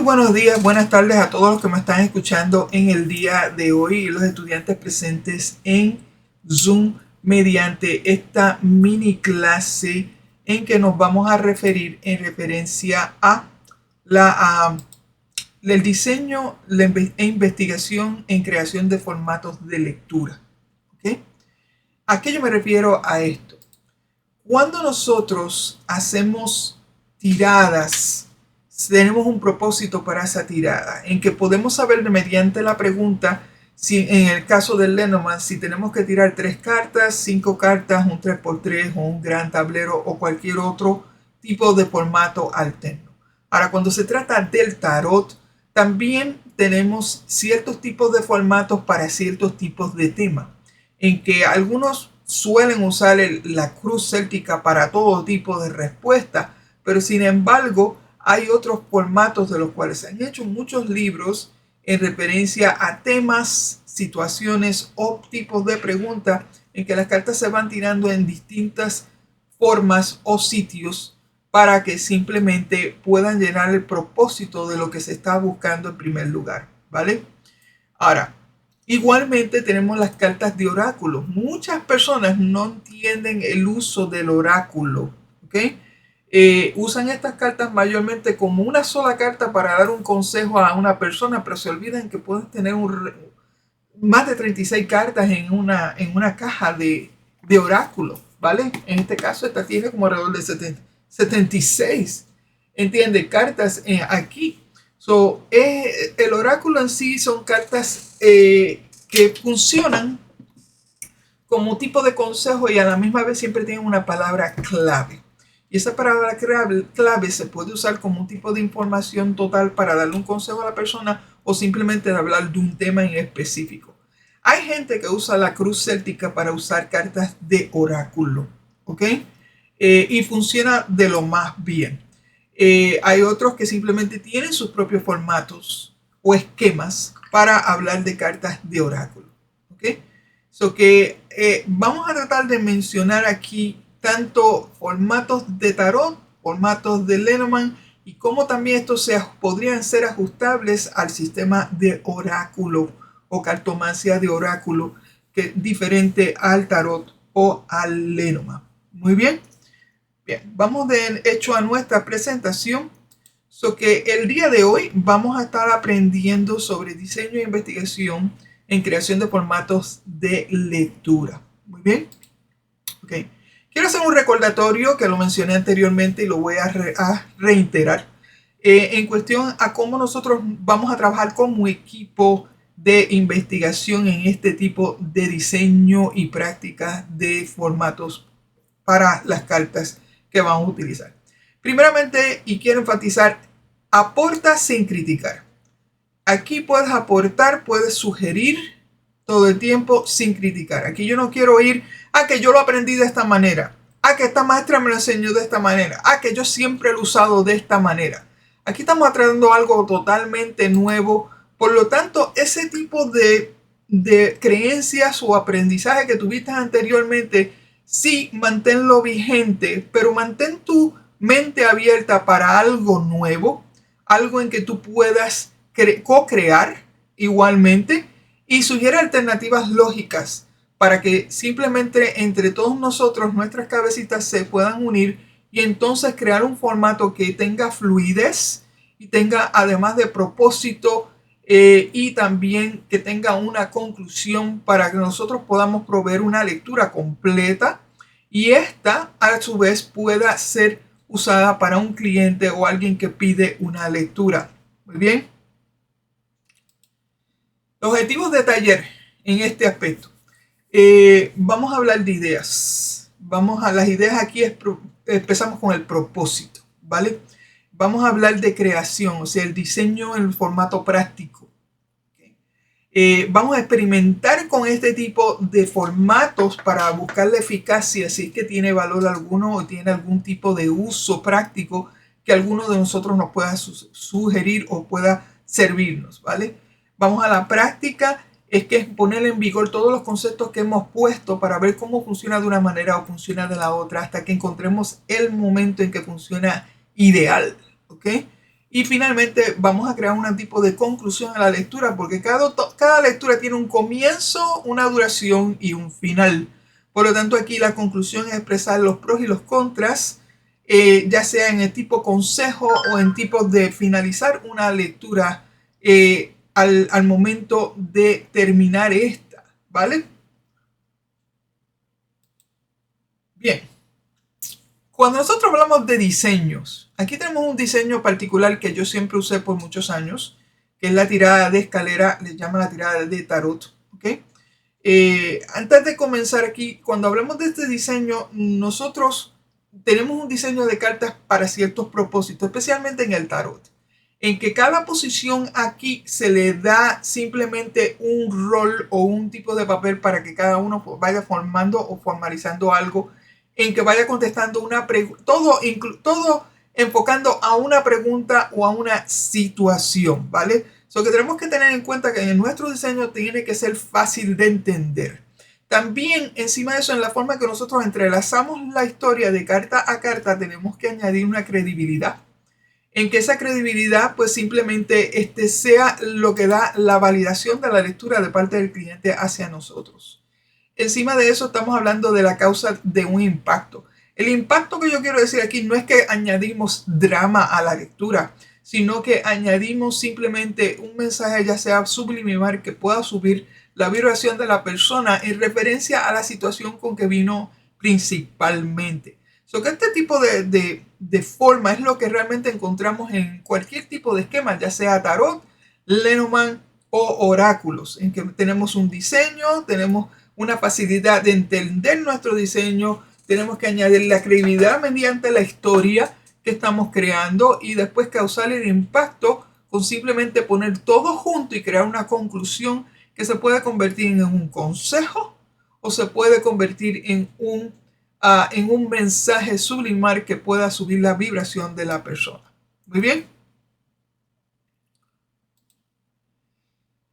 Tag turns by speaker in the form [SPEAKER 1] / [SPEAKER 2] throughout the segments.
[SPEAKER 1] buenos días, buenas tardes a todos los que me están escuchando en el día de hoy y los estudiantes presentes en Zoom mediante esta mini clase en que nos vamos a referir en referencia a el diseño e investigación en creación de formatos de lectura. ¿Okay? ¿A qué yo me refiero a esto? Cuando nosotros hacemos tiradas, tenemos un propósito para esa tirada, en que podemos saber mediante la pregunta, si en el caso del Lenormand, si tenemos que tirar 3 cartas, 5 cartas, un 3x3 o un gran tablero o cualquier otro tipo de formato alterno. Ahora, cuando se trata del tarot, también tenemos ciertos tipos de formatos para ciertos tipos de temas, en que algunos suelen usar la cruz céltica para todo tipo de respuesta, pero sin embargo hay otros formatos de los cuales se han hecho muchos libros en referencia a temas, situaciones o tipos de preguntas en que las cartas se van tirando en distintas formas o sitios para que simplemente puedan llenar el propósito de lo que se está buscando en primer lugar, ¿vale? Ahora, igualmente tenemos las cartas de oráculo. Muchas personas no entienden el uso del oráculo, ¿ok? Usan estas cartas mayormente como una sola carta para dar un consejo a una persona, pero se olvidan que pueden tener más de 36 cartas en una caja de oráculo, ¿vale? En este caso esta tiene como alrededor de 76, ¿entiende? Cartas aquí. El oráculo en sí son cartas que funcionan como tipo de consejo y a la misma vez siempre tienen una palabra clave. Y esa palabra clave se puede usar como un tipo de información total para darle un consejo a la persona o simplemente hablar de un tema en específico. Hay gente que usa la cruz céltica para usar cartas de oráculo, ¿ok? Y funciona de lo más bien. Hay otros que simplemente tienen sus propios formatos o esquemas para hablar de cartas de oráculo, ¿ok? Vamos a tratar de mencionar aquí tanto formatos de tarot, formatos de Lenormand y cómo también estos podrían ser ajustables al sistema de oráculo o cartomancia de oráculo, que es diferente al tarot o al Lenormand. Muy bien. Bien, vamos de hecho a nuestra presentación. El día de hoy vamos a estar aprendiendo sobre diseño e investigación en creación de formatos de lectura. Muy bien. Ok. Quiero hacer un recordatorio que lo mencioné anteriormente y lo voy a reiterar en cuestión a cómo nosotros vamos a trabajar como equipo de investigación en este tipo de diseño y prácticas de formatos para las cartas que vamos a utilizar. Primeramente, y quiero enfatizar, aporta sin criticar. Aquí puedes aportar, puedes sugerir todo el tiempo sin criticar. Aquí yo no quiero ir a que yo lo aprendí de esta manera, a que esta maestra me lo enseñó de esta manera, a que yo siempre lo he usado de esta manera. Aquí estamos tratando algo totalmente nuevo. Por lo tanto, ese tipo de creencias o aprendizaje que tuviste anteriormente, sí, manténlo vigente, pero mantén tu mente abierta para algo nuevo, algo en que tú puedas co-crear igualmente, y sugiere alternativas lógicas para que simplemente entre todos nosotros nuestras cabecitas se puedan unir y entonces crear un formato que tenga fluidez y tenga además de propósito y también que tenga una conclusión para que nosotros podamos proveer una lectura completa y esta a su vez pueda ser usada para un cliente o alguien que pide una lectura. Muy bien. Los objetivos de taller en este aspecto. Vamos a hablar de ideas. Vamos a las ideas aquí. Empezamos con el propósito, ¿vale? Vamos a hablar de creación, o sea, el diseño en formato práctico. Vamos a experimentar con este tipo de formatos para buscar la eficacia, si es que tiene valor alguno o tiene algún tipo de uso práctico que alguno de nosotros nos pueda sugerir o pueda servirnos, ¿vale? Vamos a la práctica, es que es poner en vigor todos los conceptos que hemos puesto para ver cómo funciona de una manera o funciona de la otra hasta que encontremos el momento en que funciona ideal, ¿ok? Y finalmente vamos a crear un tipo de conclusión a la lectura, porque cada lectura tiene un comienzo, una duración y un final. Por lo tanto, aquí la conclusión es expresar los pros y los contras, ya sea en el tipo consejo o en tipo de finalizar una lectura al momento de terminar esta, ¿vale? Bien. Cuando nosotros hablamos de diseños, aquí tenemos un diseño particular que yo siempre usé por muchos años, que es la tirada de escalera, le llaman la tirada de tarot, ¿ok? Antes de comenzar aquí, cuando hablamos de este diseño, nosotros tenemos un diseño de cartas para ciertos propósitos, especialmente en el tarot, en que cada posición aquí se le da simplemente un rol o un tipo de papel para que cada uno vaya formando o formalizando algo, en que vaya contestando una pregunta, todo enfocando a una pregunta o a una situación, ¿vale? So que tenemos que tener en cuenta que en nuestro diseño tiene que ser fácil de entender. También, encima de eso, en la forma que nosotros entrelazamos la historia de carta a carta, tenemos que añadir una credibilidad. En que esa credibilidad, pues simplemente sea lo que da la validación de la lectura de parte del cliente hacia nosotros. Encima de eso, estamos hablando de la causa de un impacto. El impacto que yo quiero decir aquí no es que añadimos drama a la lectura, sino que añadimos simplemente un mensaje, ya sea subliminal, que pueda subir la vibración de la persona en referencia a la situación con que vino principalmente. So que este tipo de forma es lo que realmente encontramos en cualquier tipo de esquema, ya sea tarot, Lenormand o oráculos, en que tenemos un diseño, tenemos una facilidad de entender nuestro diseño, tenemos que añadir la credibilidad mediante la historia que estamos creando y después causar el impacto con simplemente poner todo junto y crear una conclusión que se puede convertir en un consejo o se puede convertir en un mensaje subliminal que pueda subir la vibración de la persona. Muy bien.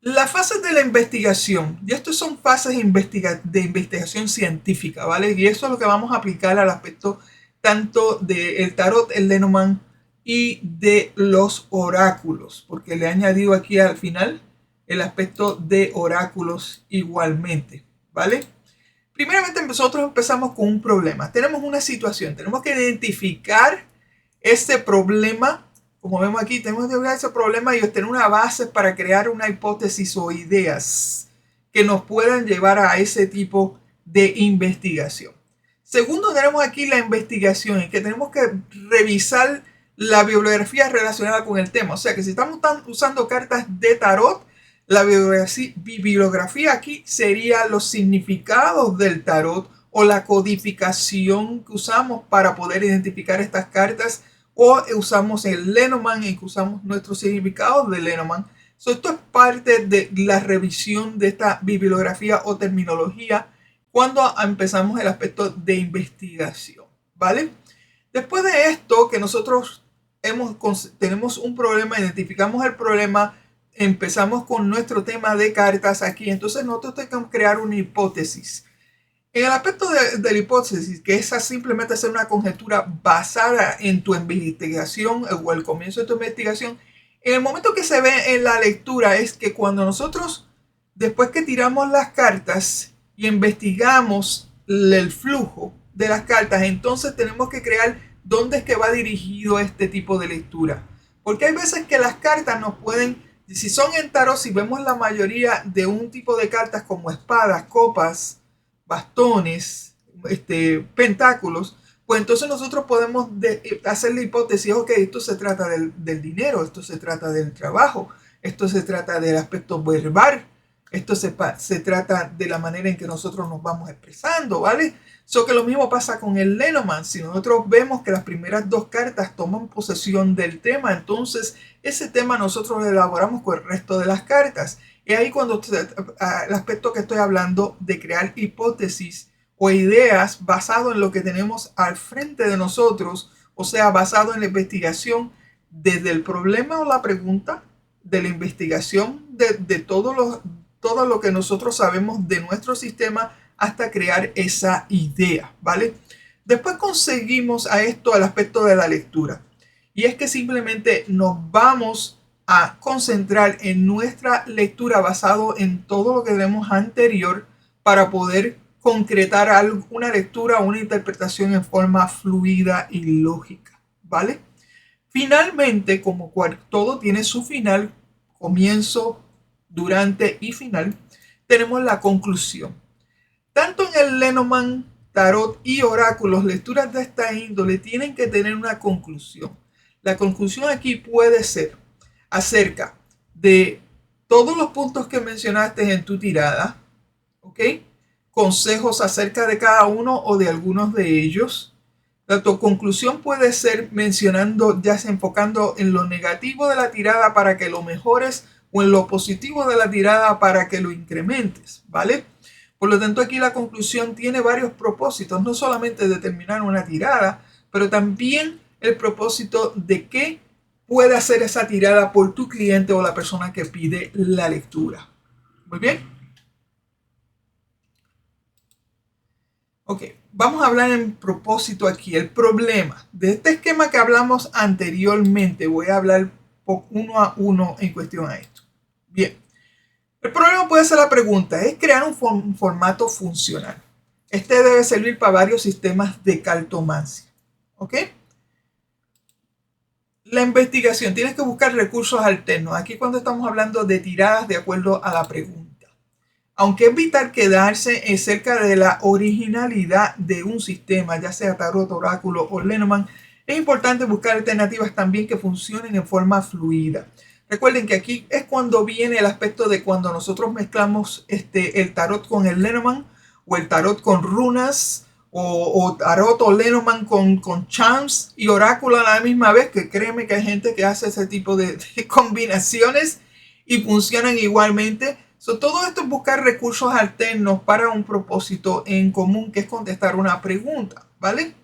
[SPEAKER 1] Las fases de la investigación, y estas son fases de investigación científica, ¿vale? Y eso es lo que vamos a aplicar al aspecto tanto del tarot, el Lenormand y de los oráculos, porque le he añadido aquí al final el aspecto de oráculos igualmente, ¿vale? Primeramente nosotros empezamos con un problema, tenemos una situación, tenemos que identificar este problema. Como vemos aquí, tenemos que ver ese problema y obtener una base para crear una hipótesis o ideas que nos puedan llevar a ese tipo de investigación. Segundo, tenemos aquí la investigación, en que tenemos que revisar la bibliografía relacionada con el tema. O sea que si estamos usando cartas de tarot, la bibliografía aquí sería los significados del tarot o la codificación que usamos para poder identificar estas cartas, o usamos el Lenormand y usamos nuestros significados de Lenormand. Esto es parte de la revisión de esta bibliografía o terminología cuando empezamos el aspecto de investigación, ¿vale? Después de esto, que nosotros tenemos un problema, identificamos el problema, empezamos con nuestro tema de cartas aquí, entonces nosotros tenemos que crear una hipótesis. En el aspecto de la hipótesis, que es simplemente hacer una conjetura basada en tu investigación o el comienzo de tu investigación, en el momento que se ve en la lectura es que cuando nosotros, después que tiramos las cartas y investigamos el flujo de las cartas, entonces tenemos que crear dónde es que va dirigido este tipo de lectura. Porque hay veces que las cartas nos pueden, si son en tarot, si vemos la mayoría de un tipo de cartas como espadas, copas, bastones, pentáculos, pues entonces nosotros podemos hacer la hipótesis, ok, esto se trata del dinero, esto se trata del trabajo, esto se trata del aspecto verbal, esto se trata de la manera en que nosotros nos vamos expresando, ¿vale? So que lo mismo pasa con el Lenormand. Si nosotros vemos que las primeras dos cartas toman posesión del tema, entonces ese tema nosotros lo elaboramos con el resto de las cartas. Y ahí cuando el aspecto que estoy hablando de crear hipótesis o ideas basado en lo que tenemos al frente de nosotros, o sea, basado en la investigación desde el problema o la pregunta, de la investigación de todo lo que nosotros sabemos de nuestro sistema hasta crear esa idea, ¿vale? Después conseguimos a esto el aspecto de la lectura. y es que simplemente nos vamos a concentrar en nuestra lectura basado en todo lo que vemos anterior para poder concretar una lectura o una interpretación en forma fluida y lógica, ¿vale? Finalmente, como todo tiene su final, comienzo, durante y final, tenemos la conclusión. Tanto en el Lenormand, tarot y oráculos, lecturas de esta índole tienen que tener una conclusión. La conclusión aquí puede ser acerca de todos los puntos que mencionaste en tu tirada, ¿ok? Consejos acerca de cada uno o de algunos de ellos. Tu conclusión puede ser mencionando, ya se enfocando en lo negativo de la tirada para que lo mejores o en lo positivo de la tirada para que lo incrementes, ¿vale? Por lo tanto, aquí la conclusión tiene varios propósitos, no solamente determinar una tirada, pero también el propósito de qué puede hacer esa tirada por tu cliente o la persona que pide la lectura. Muy bien. Ok, vamos a hablar en propósito aquí. El problema de este esquema que hablamos anteriormente, voy a hablar uno a uno en cuestión a esto. Bien, el problema puede ser la pregunta, es crear un formato funcional. Este debe servir para varios sistemas de cartomancia. ¿Ok? La investigación, tienes que buscar recursos alternos. Aquí cuando estamos hablando de tiradas de acuerdo a la pregunta. Aunque es vital quedarse cerca de la originalidad de un sistema, ya sea tarot, oráculo o Lenormand, es importante buscar alternativas también que funcionen en forma fluida. Recuerden que aquí es cuando viene el aspecto de cuando nosotros mezclamos el tarot con el Lenormand, o el tarot con runas, o tarot o Lenormand con charms y oráculo a la misma vez, que créeme que hay gente que hace ese tipo de combinaciones y funcionan igualmente. Todo esto es buscar recursos alternos para un propósito en común, que es contestar una pregunta, ¿vale?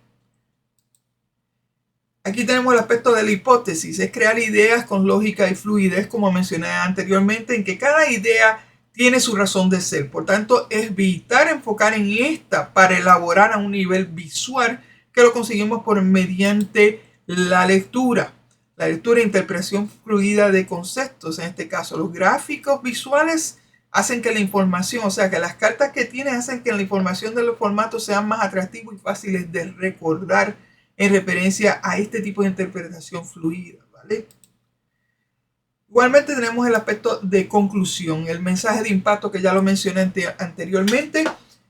[SPEAKER 1] Aquí tenemos el aspecto de la hipótesis, es crear ideas con lógica y fluidez, como mencioné anteriormente, en que cada idea tiene su razón de ser. Por tanto, es evitar enfocar en esta para elaborar a un nivel visual, que lo conseguimos mediante la lectura. La lectura e interpretación fluida de conceptos, en este caso los gráficos visuales hacen que la información, o sea que las cartas que tienes hacen que la información de los formatos sean más atractivos y fáciles de recordar en referencia a este tipo de interpretación fluida, ¿vale? Igualmente tenemos el aspecto de conclusión, el mensaje de impacto que ya lo mencioné anteriormente,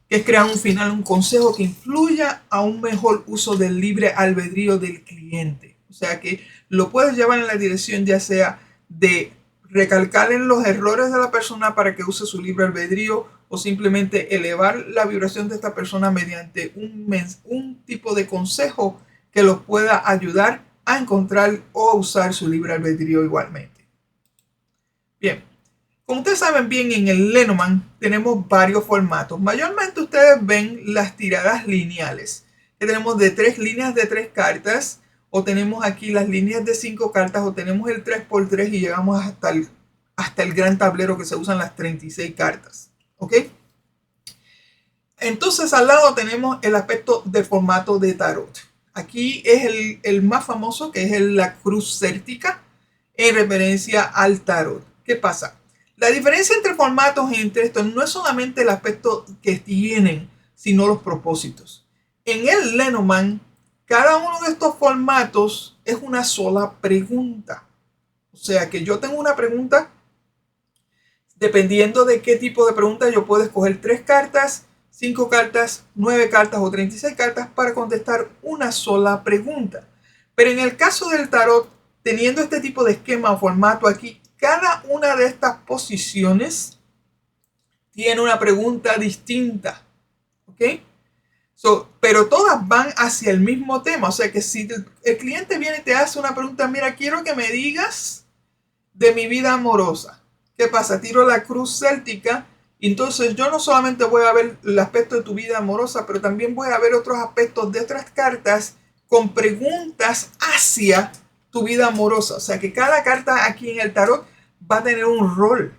[SPEAKER 1] que es crear un final, un consejo que influya a un mejor uso del libre albedrío del cliente. O sea que lo puedes llevar en la dirección ya sea de recalcar en los errores de la persona para que use su libre albedrío o simplemente elevar la vibración de esta persona mediante un tipo de consejo que los pueda ayudar a encontrar o usar su libre albedrío igualmente. Bien, como ustedes saben bien, en el Lenormand tenemos varios formatos. Mayormente ustedes ven las tiradas lineales, que tenemos de 3 líneas de 3 cartas, o tenemos aquí las líneas de 5 cartas, o tenemos el 3x3 y llegamos hasta el gran tablero que se usan las 36 cartas. ¿Ok? Entonces al lado tenemos el aspecto de formato de tarot. Aquí es el más famoso, que es la cruz céltica, en referencia al tarot. ¿Qué pasa? La diferencia entre formatos y entre estos no es solamente el aspecto que tienen, sino los propósitos. En el Lenormand, cada uno de estos formatos es una sola pregunta. O sea que yo tengo una pregunta, dependiendo de qué tipo de pregunta, yo puedo escoger 3 cartas, 5 cartas, 9 cartas o 36 cartas para contestar una sola pregunta. Pero en el caso del tarot, teniendo este tipo de esquema o formato aquí, cada una de estas posiciones tiene una pregunta distinta. ¿Ok? Pero todas van hacia el mismo tema. O sea que si el cliente viene y te hace una pregunta, mira, quiero que me digas de mi vida amorosa. ¿Qué pasa? Tiro la cruz céltica. Entonces yo no solamente voy a ver el aspecto de tu vida amorosa, pero también voy a ver otros aspectos de otras cartas con preguntas hacia tu vida amorosa. O sea que cada carta aquí en el tarot va a tener un rol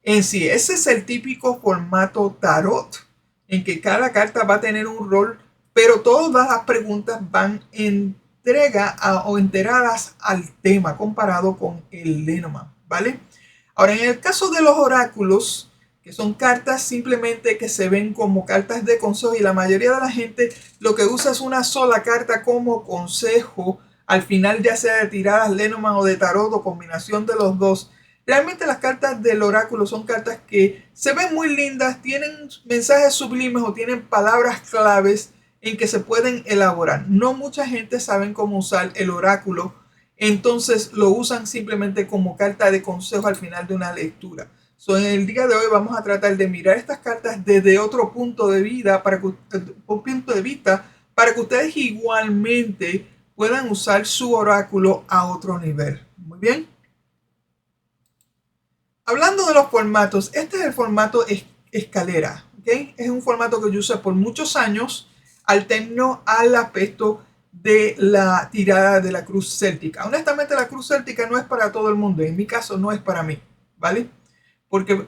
[SPEAKER 1] en sí. Ese es el típico formato tarot, en que cada carta va a tener un rol, pero todas las preguntas van en o enteradas al tema comparado con el Lenormand, ¿vale? Ahora, en el caso de los oráculos, que son cartas simplemente que se ven como cartas de consejo, y la mayoría de la gente lo que usa es una sola carta como consejo al final, ya sea de tiradas Lenormand o de tarot o combinación de los dos. Realmente las cartas del oráculo son cartas que se ven muy lindas, tienen mensajes sublimes o tienen palabras claves en que se pueden elaborar. No mucha gente sabe cómo usar el oráculo, entonces lo usan simplemente como carta de consejo al final de una lectura. En el día de hoy vamos a tratar de mirar estas cartas desde otro punto de vista para que ustedes igualmente puedan usar su oráculo a otro nivel. Muy bien. Hablando de los formatos, este es el formato escalera, ¿okay? Es un formato que yo usé por muchos años, alterno al aspecto de la tirada de la cruz céltica. Honestamente, la cruz céltica no es para todo el mundo, en mi caso no es para mí, ¿vale? Porque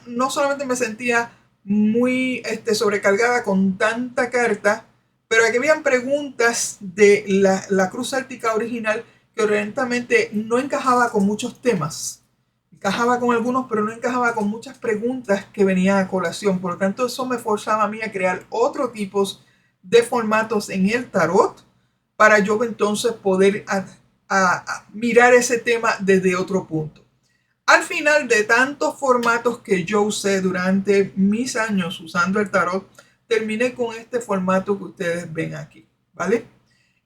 [SPEAKER 1] no solamente me sentía muy sobrecargada con tanta carta, pero aquí habían preguntas de la cruz céltica original que orientalmente no encajaba con muchos temas. Encajaba con algunos, pero no encajaba con muchas preguntas que venían a colación. Por lo tanto, eso me forzaba a mí a crear otros tipos de formatos en el tarot para yo entonces poder mirar ese tema desde otro punto. Al final de tantos formatos que yo usé durante mis años usando el tarot, terminé con este formato que ustedes ven aquí, ¿vale?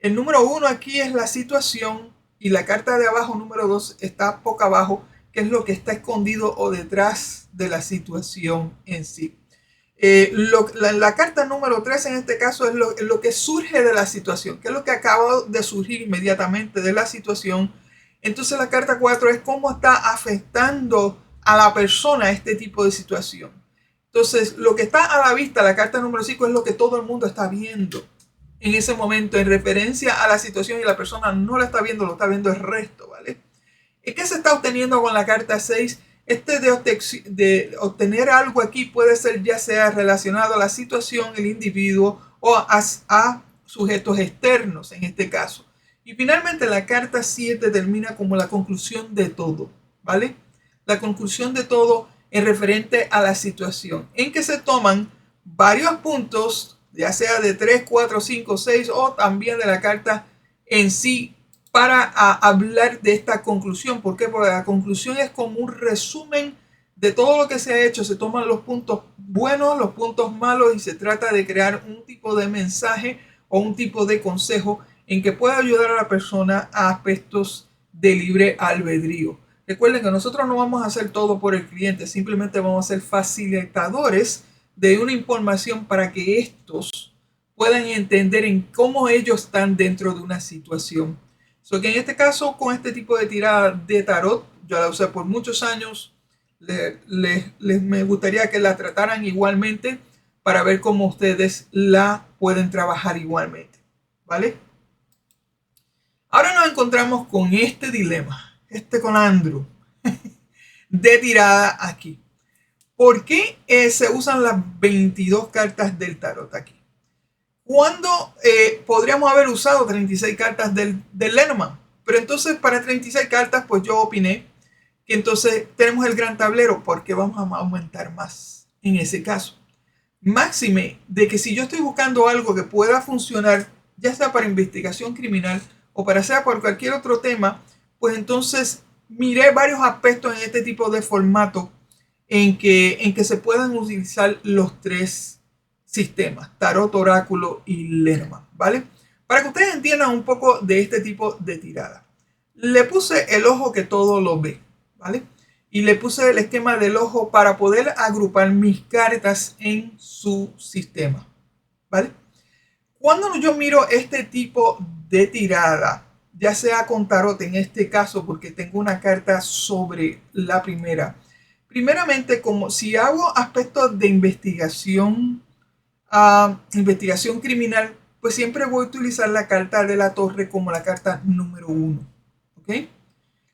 [SPEAKER 1] El número 1 aquí es la situación y la carta de abajo, número 2, está poco abajo, que es lo que está escondido o detrás de la situación en sí. La carta número 3 en este caso es lo que surge de la situación, que es lo que acaba de surgir inmediatamente de la situación. Entonces la carta 4 es cómo está afectando a la persona este tipo de situación. Entonces lo que está a la vista, la carta número 5, es lo que todo el mundo está viendo en ese momento en referencia a la situación, y la persona no la está viendo, lo está viendo el resto, ¿vale? ¿Qué se está obteniendo con la carta 6? De obtener algo aquí puede ser ya sea relacionado a la situación, el individuo o a sujetos externos en este caso. Y finalmente la carta 7 termina como la conclusión de todo, ¿vale? La conclusión de todo en referente a la situación, en que se toman varios puntos, ya sea de 3, 4, 5, 6 o también de la carta en sí, para hablar de esta conclusión. ¿Por qué? Porque la conclusión es como un resumen de todo lo que se ha hecho. Se toman los puntos buenos, los puntos malos, y se trata de crear un tipo de mensaje o un tipo de consejo en que pueda ayudar a la persona a aspectos de libre albedrío. Recuerden que nosotros no vamos a hacer todo por el cliente, simplemente vamos a ser facilitadores de una información para que estos puedan entender en cómo ellos están dentro de una situación. So que en este caso, con este tipo de tirada de tarot, yo la usé por muchos años. Me gustaría que la trataran igualmente para ver cómo ustedes la pueden trabajar igualmente, ¿vale? Ahora nos encontramos con este dilema, este conandrum de tirada aquí. ¿Por qué se usan las 22 cartas del tarot aquí? Cuando podríamos haber usado 36 cartas del Lenormand. Pero entonces para 36 cartas, pues yo opiné que entonces tenemos el gran tablero, porque vamos a aumentar más en ese caso. Máxime de que si yo estoy buscando algo que pueda funcionar, ya sea para investigación criminal o para sea por cualquier otro tema, pues entonces miré varios aspectos en este tipo de formato en que se puedan utilizar los tres sistemas, tarot, oráculo y Lenormand, ¿vale? Para que ustedes entiendan un poco de este tipo de tirada. Le puse el ojo que todo lo ve, ¿vale? Y le puse el esquema del ojo para poder agrupar mis cartas en su sistema, ¿vale? Cuando yo miro este tipo de tirada, ya sea con tarot en este caso, porque tengo una carta sobre la primera. Primeramente, como si hago aspectos de investigación criminal, pues siempre voy a utilizar la carta de la torre como la carta número 1. ¿Ok?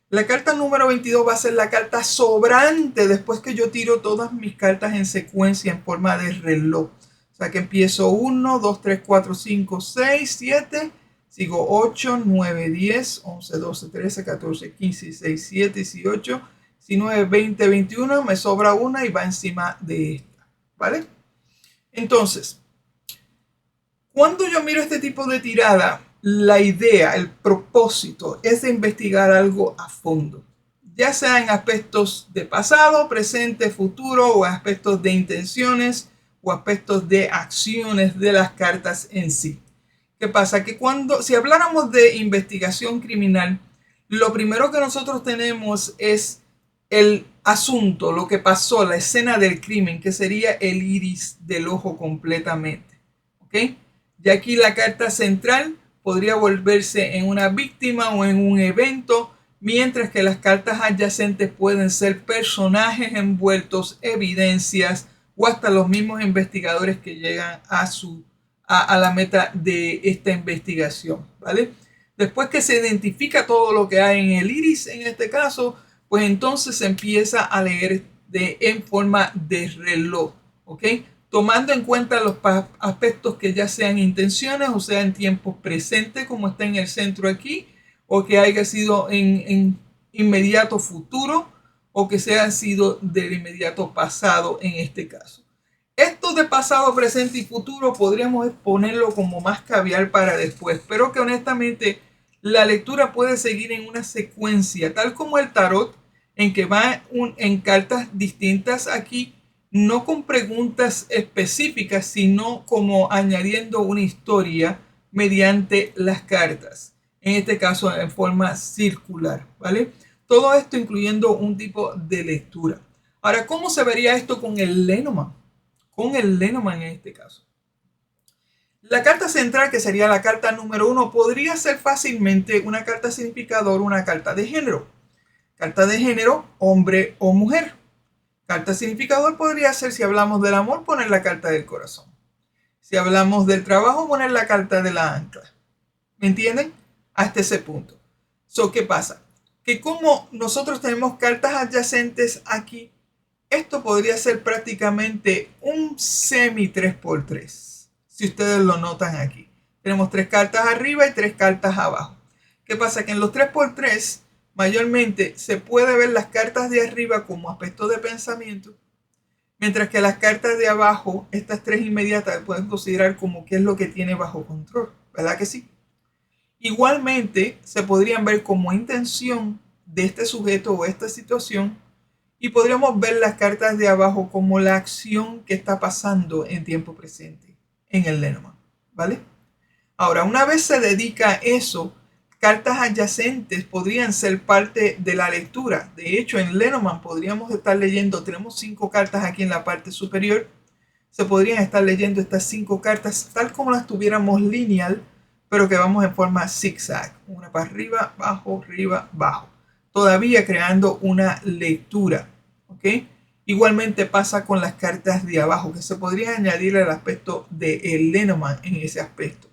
[SPEAKER 1] La carta número 22 va a ser la carta sobrante después que yo tiro todas mis cartas en secuencia en forma de reloj. O sea que empiezo 1, 2, 3, 4, 5, 6, 7, Sigo 8, 9, 10, 11, 12, 13, 14, 15, 16, 17, 18, 19, 20, 21. Me sobra una y va encima de esta, ¿vale? Entonces, cuando yo miro este tipo de tirada, la idea, el propósito es de investigar algo a fondo, ya sea en aspectos de pasado, presente, futuro, o aspectos de intenciones o aspectos de acciones de las cartas en sí. ¿Qué pasa? Que si habláramos de investigación criminal, lo primero que nosotros tenemos es el asunto, lo que pasó, la escena del crimen, que sería el iris del ojo completamente. ¿Ok? Y aquí la carta central podría volverse en una víctima o en un evento, mientras que las cartas adyacentes pueden ser personajes envueltos, evidencias o hasta los mismos investigadores que llegan a la meta de esta investigación, ¿vale? Después que se identifica todo lo que hay en el iris, en este caso, pues entonces se empieza a leer en forma de reloj, ¿ok? Tomando en cuenta los aspectos que ya sean intenciones o sean tiempos presentes, como está en el centro aquí, o que haya sido en inmediato futuro, o que sea sido del inmediato pasado en este caso. Esto de pasado, presente y futuro podríamos ponerlo como más caviar para después, pero que honestamente la lectura puede seguir en una secuencia, tal como el tarot, en que va en cartas distintas aquí, no con preguntas específicas, sino como añadiendo una historia mediante las cartas, en este caso en forma circular, ¿vale? Todo esto incluyendo un tipo de lectura. Ahora, ¿cómo se vería esto con el Lenormand? Con el Lenormand en este caso. La carta central, que sería la carta número 1, podría ser fácilmente una carta significadora, una carta de género. Carta de género, hombre o mujer. Carta significador podría ser, si hablamos del amor, poner la carta del corazón. Si hablamos del trabajo, poner la carta de la ancla. ¿Me entienden? Hasta ese punto. ¿Qué pasa? Que como nosotros tenemos cartas adyacentes aquí, esto podría ser prácticamente un semi 3x3. Si ustedes lo notan aquí. Tenemos 3 cartas arriba y 3 cartas abajo. ¿Qué pasa? Que en los 3x3 mayormente se puede ver las cartas de arriba como aspectos de pensamiento, mientras que las cartas de abajo, estas 3 inmediatas, pueden considerar como qué es lo que tiene bajo control. ¿Verdad que sí? Igualmente se podrían ver como intención de este sujeto o esta situación, y podríamos ver las cartas de abajo como la acción que está pasando en tiempo presente en el Lenormand, ¿vale? Ahora, una vez se dedica a eso, cartas adyacentes podrían ser parte de la lectura. De hecho, en Lenormand podríamos estar leyendo, tenemos 5 cartas aquí en la parte superior, se podrían estar leyendo estas 5 cartas tal como las tuviéramos lineal, pero que vamos en forma zigzag, una para arriba, bajo, todavía creando una lectura, ¿ok? Igualmente pasa con las cartas de abajo, que se podría añadir al aspecto de el Lenormand en ese aspecto.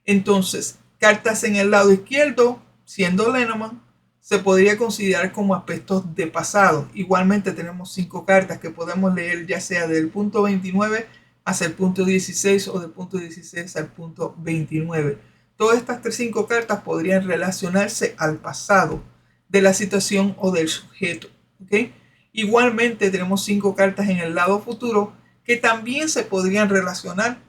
[SPEAKER 1] Entonces, cartas en el lado izquierdo, siendo Lenormand, se podría considerar como aspectos de pasado. Igualmente tenemos 5 cartas que podemos leer ya sea del punto 29 hacia el punto 16 o del punto 16 al punto 29. Todas estas 5 cartas podrían relacionarse al pasado de la situación o del sujeto, ¿ok? Igualmente tenemos 5 cartas en el lado futuro que también se podrían relacionar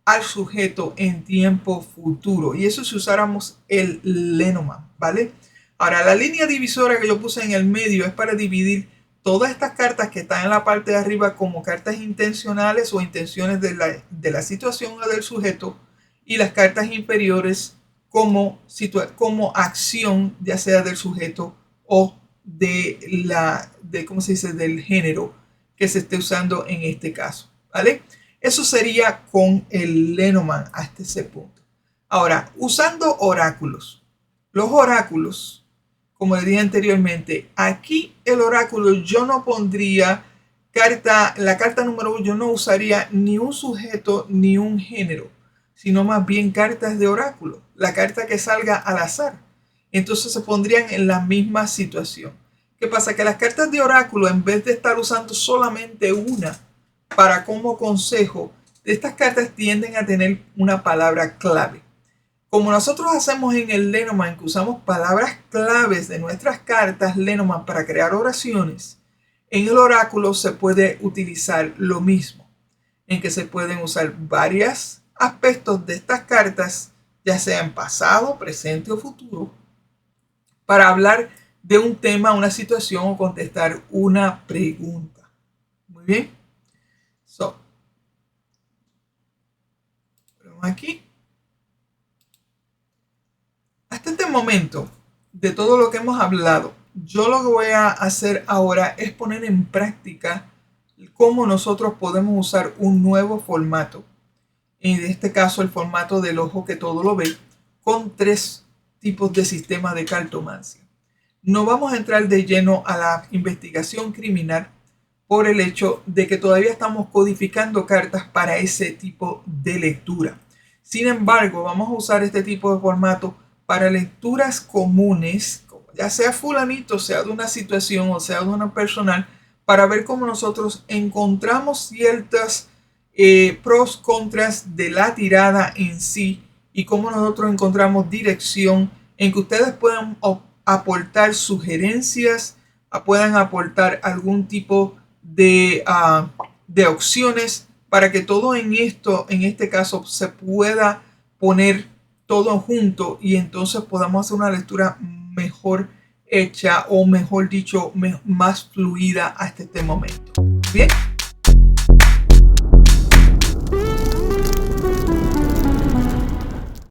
[SPEAKER 1] al sujeto en tiempo futuro, y eso si usáramos el Lenormand, ¿vale? Ahora, la línea divisora que yo puse en el medio es para dividir todas estas cartas que están en la parte de arriba como cartas intencionales o intenciones de la situación o del sujeto, y las cartas inferiores como acción, ya sea del sujeto o ¿cómo se dice? Del género que se esté usando en este caso, ¿vale? Eso sería con el Lenormand hasta ese punto. Ahora, usando oráculos. Los oráculos, como le dije anteriormente, aquí el oráculo yo no pondría la carta número 1, yo no usaría ni un sujeto ni un género, sino más bien cartas de oráculo. La carta que salga al azar. Entonces se pondrían en la misma situación. ¿Qué pasa? Que las cartas de oráculo, en vez de estar usando solamente una para como consejo, estas cartas tienden a tener una palabra clave. Como nosotros hacemos en el Lenormand, que usamos palabras claves de nuestras cartas Lenormand para crear oraciones, en el oráculo se puede utilizar lo mismo, en que se pueden usar varios aspectos de estas cartas, ya sea en pasado, presente o futuro, para hablar de un tema, una situación o contestar una pregunta. Muy bien. Aquí. Hasta este momento, de todo lo que hemos hablado, yo lo que voy a hacer ahora es poner en práctica cómo nosotros podemos usar un nuevo formato. En este caso, el formato del ojo que todo lo ve, con 3 tipos de sistemas de cartomancia. No vamos a entrar de lleno a la investigación criminal por el hecho de que todavía estamos codificando cartas para ese tipo de lectura. Sin embargo, vamos a usar este tipo de formato para lecturas comunes, ya sea fulanito, sea de una situación o sea de una personal, para ver cómo nosotros encontramos ciertas pros, contras de la tirada en sí y cómo nosotros encontramos dirección en que ustedes puedan aportar sugerencias, puedan aportar algún tipo de opciones para que todo en este caso, se pueda poner todo junto y entonces podamos hacer una lectura mejor hecha o mejor dicho, más fluida hasta este momento. Bien.